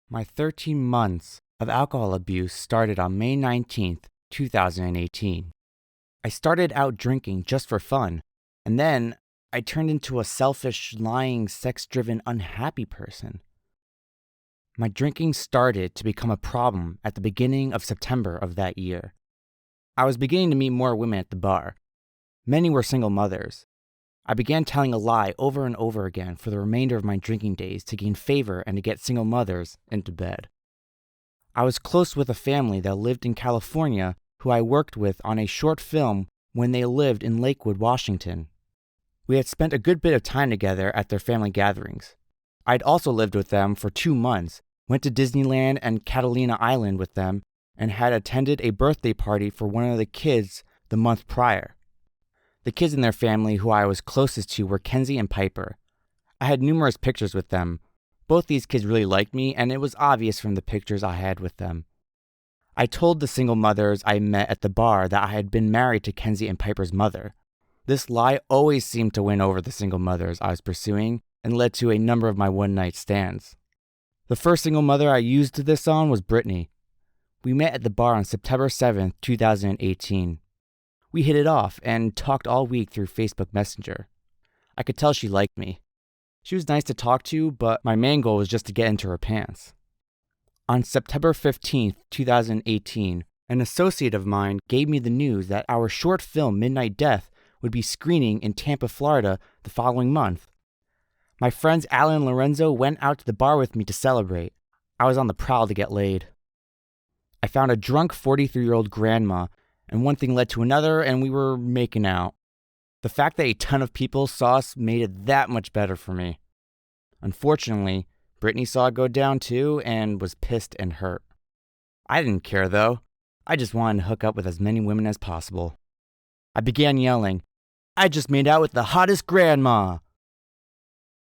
My 13 months of alcohol abuse started on May 19th, 2018. I started out drinking just for fun, and then I turned into a selfish, lying, sex-driven, unhappy person. My drinking started to become a problem at the beginning of September of that year. I was beginning to meet more women at the bar. Many were single mothers. I began telling a lie over and over again for the remainder of my drinking days to gain favor and to get single mothers into bed. I was close with a family that lived in California who I worked with on a short film when they lived in Lakewood, Washington. We had spent a good bit of time together at their family gatherings. I'd also lived with them for 2 months, went to Disneyland and Catalina Island with them, and had attended a birthday party for one of the kids the month prior. The kids in their family who I was closest to were Kenzie and Piper. I had numerous pictures with them. Both these kids really liked me, and it was obvious from the pictures I had with them. I told the single mothers I met at the bar that I had been married to Kenzie and Piper's mother. This lie always seemed to win over the single mothers I was pursuing and led to a number of my one-night stands. The first single mother I used this on was Brittany. We met at the bar on September 7th, 2018. We hit it off and talked all week through Facebook Messenger. I could tell she liked me. She was nice to talk to, but my main goal was just to get into her pants. On September 15th, 2018, an associate of mine gave me the news that our short film Midnight Death would be screening in Tampa, Florida the following month. My friends Alan and Lorenzo went out to the bar with me to celebrate. I was on the prowl to get laid. I found a drunk 43-year-old grandma, and one thing led to another, and we were making out. The fact that a ton of people saw us made it that much better for me. Unfortunately, Brittany saw it go down too and was pissed and hurt. I didn't care though. I just wanted to hook up with as many women as possible. I began yelling, "I just made out with the hottest grandma!"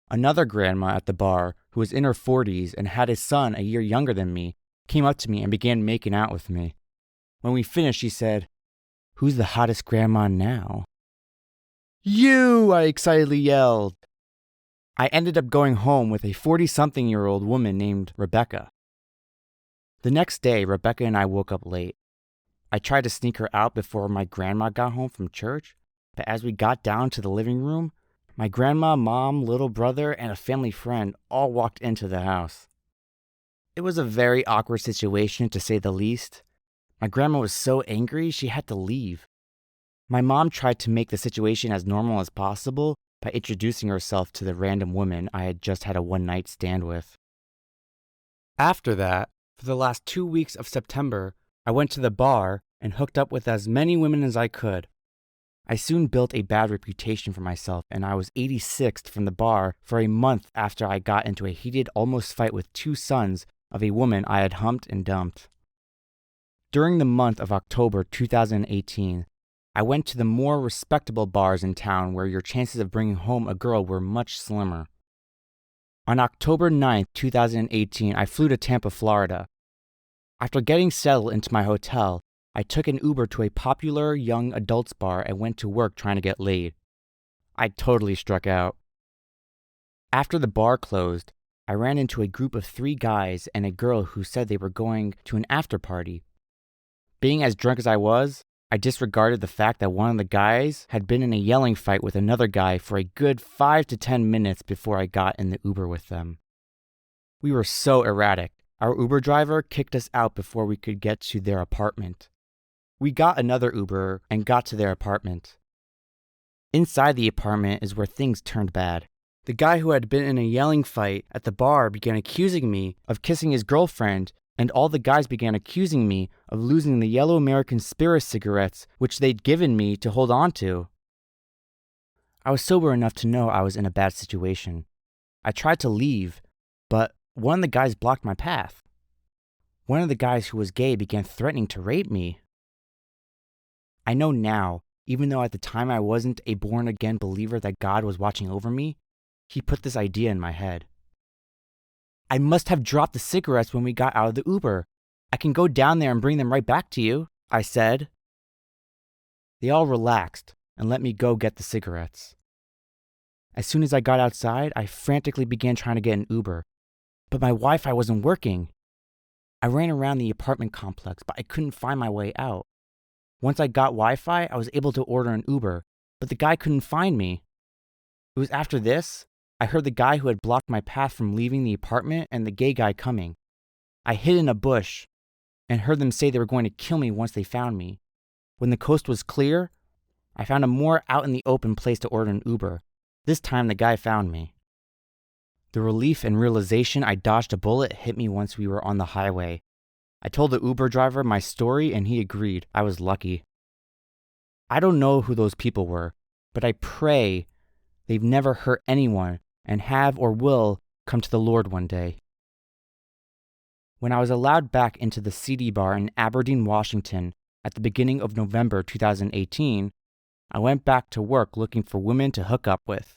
Another grandma at the bar, who was in her 40s and had a son a year younger than me, came up to me and began making out with me. When we finished, she said, "Who's the hottest grandma now?" "You!" I excitedly yelled. I ended up going home with a 40-something-year-old woman named Rebecca. The next day, Rebecca and I woke up late. I tried to sneak her out before my grandma got home from church, but as we got down to the living room, my grandma, mom, little brother, and a family friend all walked into the house. It was a very awkward situation, to say the least. My grandma was so angry she had to leave. My mom tried to make the situation as normal as possible by introducing herself to the random woman I had just had a one-night stand with. After that, for the last 2 weeks of September, I went to the bar and hooked up with as many women as I could. I soon built a bad reputation for myself, and I was 86th from the bar for a month after I got into a heated almost fight with 2 sons of a woman I had humped and dumped. During the month of October 2018, I went to the more respectable bars in town where your chances of bringing home a girl were much slimmer. On October 9th, 2018, I flew to Tampa, Florida. After getting settled into my hotel, I took an Uber to a popular young adults bar and went to work trying to get laid. I totally struck out. After the bar closed, I ran into a group of 3 guys and a girl who said they were going to an after party. Being as drunk as I was, I disregarded the fact that one of the guys had been in a yelling fight with another guy for a good 5 to 10 minutes before I got in the Uber with them. We were so erratic. Our Uber driver kicked us out before we could get to their apartment. We got another Uber and got to their apartment. Inside the apartment is where things turned bad. The guy who had been in a yelling fight at the bar began accusing me of kissing his girlfriend, and all the guys began accusing me of losing the yellow American Spirit cigarettes which they'd given me to hold on to. I was sober enough to know I was in a bad situation. I tried to leave, but one of the guys blocked my path. One of the guys who was gay began threatening to rape me. I know now, even though at the time I wasn't a born-again believer that God was watching over me, he put this idea in my head. I must have dropped the cigarettes when we got out of the Uber. I can go down there and bring them right back to you, I said. They all relaxed and let me go get the cigarettes. As soon as I got outside, I frantically began trying to get an Uber. but my Wi-Fi wasn't working. I ran around the apartment complex, but I couldn't find my way out. Once I got Wi-Fi, I was able to order an Uber, but the guy couldn't find me. It was after this, I heard the guy who had blocked my path from leaving the apartment and the gay guy coming. I hid in a bush and heard them say they were going to kill me once they found me. When the coast was clear, I found a more out in the open place to order an Uber. This time the guy found me. The relief and realization I dodged a bullet hit me once we were on the highway. I told the Uber driver my story and he agreed. I was lucky. I don't know who those people were, but I pray they've never hurt anyone and have or will come to the Lord one day. When I was allowed back into the CD bar in Aberdeen, Washington at the beginning of November 2018, I went back to work looking for women to hook up with.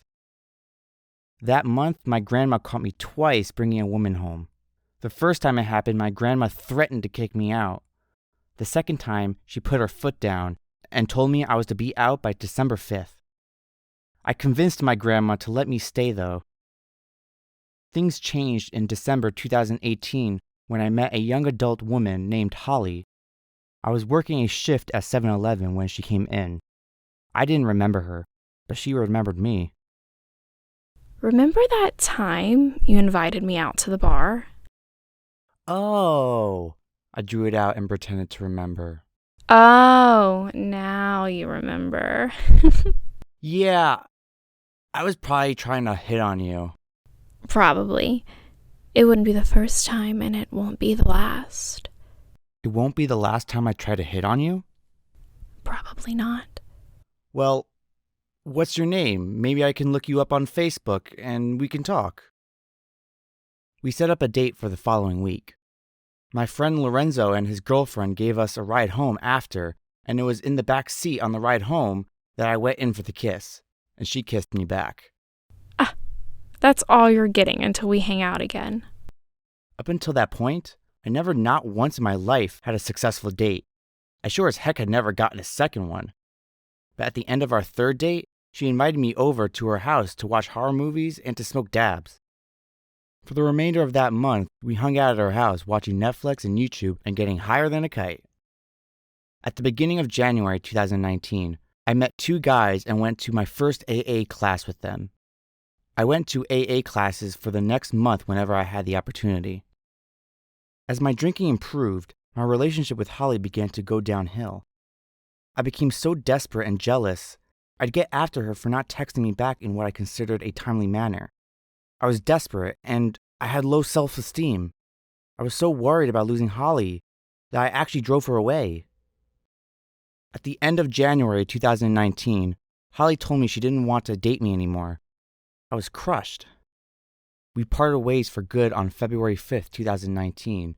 That month, my grandma caught me twice bringing a woman home. The first time it happened, my grandma threatened to kick me out. The second time, she put her foot down and told me I was to be out by December 5th. I convinced my grandma to let me stay, though. Things changed in December 2018 when I met a young adult woman named Holly. I was working a shift at 7-Eleven when she came in. I didn't remember her, but she remembered me. Remember that time you invited me out to the bar? Oh, I drew it out and pretended to remember. Oh, now you remember. Yeah, I was probably trying to hit on you. Probably. It wouldn't be the first time and it won't be the last. It won't be the last time I try to hit on you? Probably not. Well, what's your name? Maybe I can look you up on Facebook and we can talk. We set up a date for the following week. My friend Lorenzo and his girlfriend gave us a ride home after, and it was in the back seat on the ride home that I went in for the kiss, and she kissed me back. That's all you're getting until we hang out again. Up until that point, I never not once in my life had a successful date. I sure as heck had never gotten a second one. But at the end of our third date, she invited me over to her house to watch horror movies and to smoke dabs. For the remainder of that month, we hung out at her house watching Netflix and YouTube and getting higher than a kite. At the beginning of January 2019, I met two guys and went to my first AA class with them. I went to AA classes for the next month whenever I had the opportunity. As my drinking improved, my relationship with Holly began to go downhill. I became so desperate and jealous, I'd get after her for not texting me back in what I considered a timely manner. I was desperate, and I had low self-esteem. I was so worried about losing Holly that I actually drove her away. At the end of January 2019, Holly told me she didn't want to date me anymore. I was crushed. We parted ways for good on February 5th, 2019,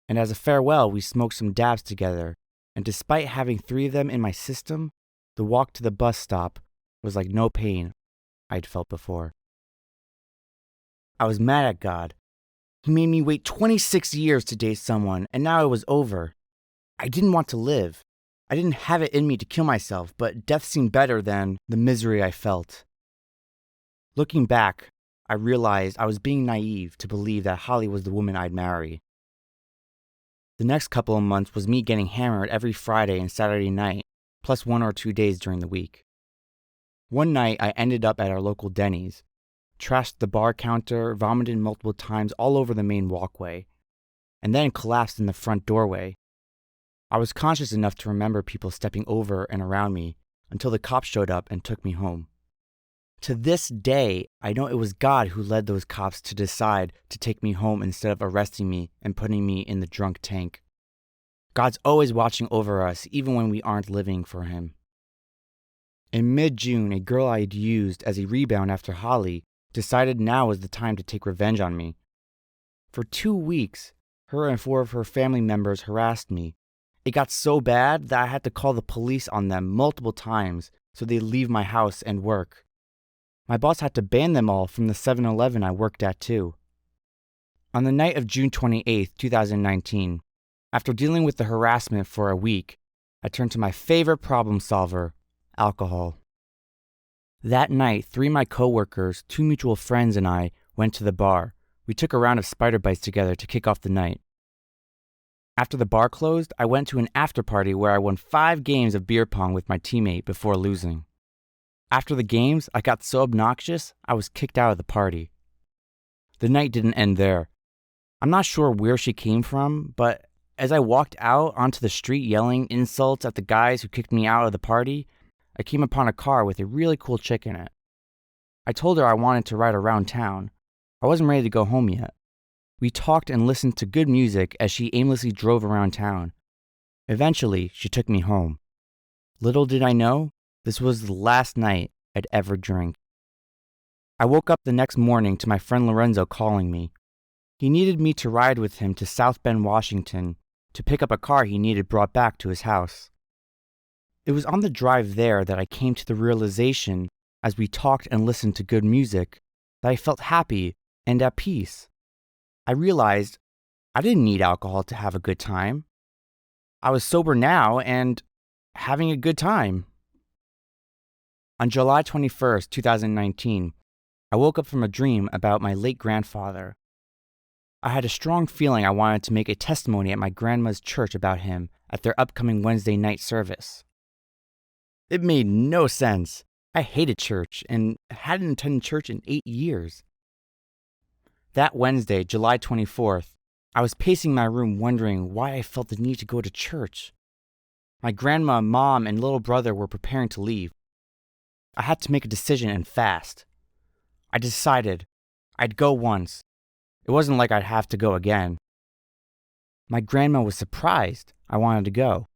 and as a farewell, we smoked some dabs together, and despite having 3 of them in my system, the walk to the bus stop was like no pain I'd felt before. I was mad at God. He made me wait 26 years to date someone, and now it was over. I didn't want to live. I didn't have it in me to kill myself, but death seemed better than the misery I felt. Looking back, I realized I was being naive to believe that Holly was the woman I'd marry. The next couple of months was me getting hammered every Friday and Saturday night, plus 1 or 2 days during the week. One night, I ended up at our local Denny's, trashed the bar counter, vomited multiple times all over the main walkway, and then collapsed in the front doorway. I was conscious enough to remember people stepping over and around me until the cops showed up and took me home. To this day, I know it was God who led those cops to decide to take me home instead of arresting me and putting me in the drunk tank. God's always watching over us, even when we aren't living for Him. In mid-June, a girl I had used as a rebound after Holly decided now was the time to take revenge on me. For 2 weeks, her and 4 of her family members harassed me. It got so bad that I had to call the police on them multiple times so they'd leave my house and work. My boss had to ban them all from the 7-Eleven I worked at too. On the night of June 28, 2019, after dealing with the harassment for a week, I turned to my favorite problem solver, alcohol. That night, 3 of my coworkers, 2 mutual friends, and I went to the bar, We took a round of spider bites together to kick off the night. After the bar closed, I went to an after party where I won 5 games of beer pong with my teammate before losing. After the games, I got so obnoxious, I was kicked out of the party. The night didn't end there. I'm not sure where she came from, but as I walked out onto the street yelling insults at the guys who kicked me out of the party, I came upon a car with a really cool chick in it. I told her I wanted to ride around town. I wasn't ready to go home yet. We talked and listened to good music as she aimlessly drove around town. Eventually, she took me home. Little did I know, this was the last night I'd ever drink. I woke up the next morning to my friend Lorenzo calling me. He needed me to ride with him to South Bend, Washington, to pick up a car he needed brought back to his house. It was on the drive there that I came to the realization, as we talked and listened to good music, that I felt happy and at peace. I realized I didn't need alcohol to have a good time. I was sober now and having a good time. On July 21st, 2019, I woke up from a dream about my late grandfather. I had a strong feeling I wanted to make a testimony at my grandma's church about him at their upcoming Wednesday night service. It made no sense. I hated church and hadn't attended church in 8 years. That Wednesday, July 24th, I was pacing my room wondering why I felt the need to go to church. My grandma, mom, and little brother were preparing to leave. I had to make a decision and fast. I decided I'd go once. It wasn't like I'd have to go again. My grandma was surprised I wanted to go.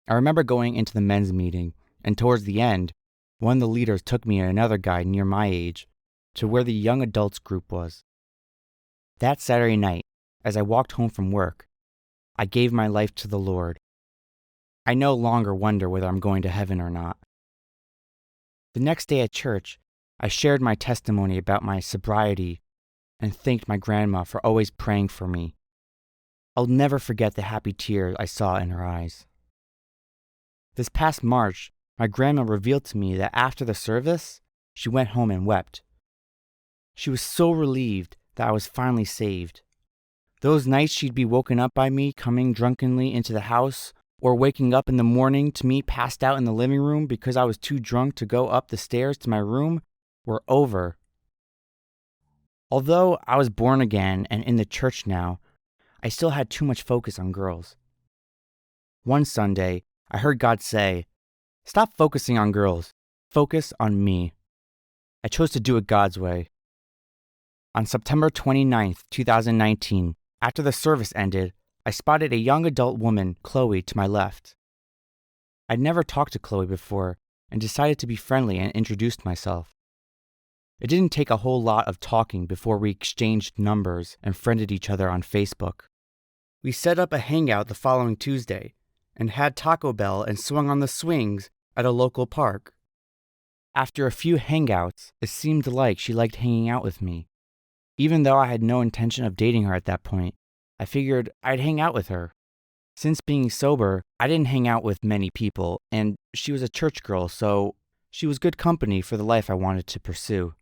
I remember going into the men's meeting, and towards the end, one of the leaders took me and another guy near my age to where the young adults group was. That Saturday night, as I walked home from work, I gave my life to the Lord. I no longer wonder whether I'm going to heaven or not. The next day at church, I shared my testimony about my sobriety and thanked my grandma for always praying for me. I'll never forget the happy tears I saw in her eyes. This past March, my grandma revealed to me that after the service, she went home and wept. She was so relieved that I was finally saved. Those nights she'd be woken up by me coming drunkenly into the house, or waking up in the morning to me passed out in the living room because I was too drunk to go up the stairs to my room, were over. Although I was born again and in the church now, I still had too much focus on girls. One Sunday, I heard God say, "Stop focusing on girls. Focus on me." I chose to do it God's way. On September 29th, 2019, after the service ended, I spotted a young adult woman, Chloe, to my left. I'd never talked to Chloe before and decided to be friendly and introduced myself. It didn't take a whole lot of talking before we exchanged numbers and friended each other on Facebook. We set up a hangout the following Tuesday and had Taco Bell and swung on the swings at a local park. After a few hangouts, it seemed like she liked hanging out with me. Even though I had no intention of dating her at that point, I figured I'd hang out with her. Since being sober, I didn't hang out with many people, and she was a church girl, so she was good company for the life I wanted to pursue.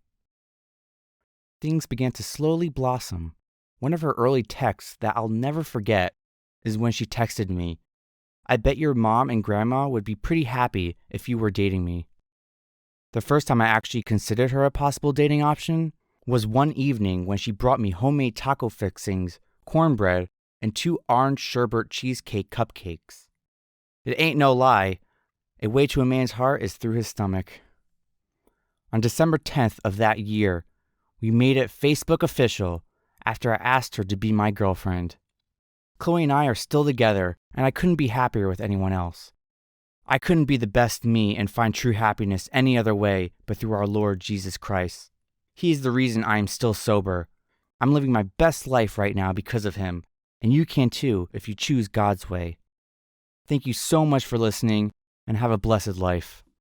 Things began to slowly blossom. One of her early texts that I'll never forget is when she texted me, "I bet your mom and grandma would be pretty happy if you were dating me." The first time I actually considered her a possible dating option was one evening when she brought me homemade taco fixings, cornbread, and 2 orange sherbet cheesecake cupcakes. It ain't no lie, a way to a man's heart is through his stomach. On December 10th of that year, we made it Facebook official after I asked her to be my girlfriend. Chloe and I are still together, and I couldn't be happier with anyone else. I couldn't be the best me and find true happiness any other way but through our Lord Jesus Christ. He is the reason I am still sober. I'm living my best life right now because of him, and you can too if you choose God's way. Thank you so much for listening, and have a blessed life.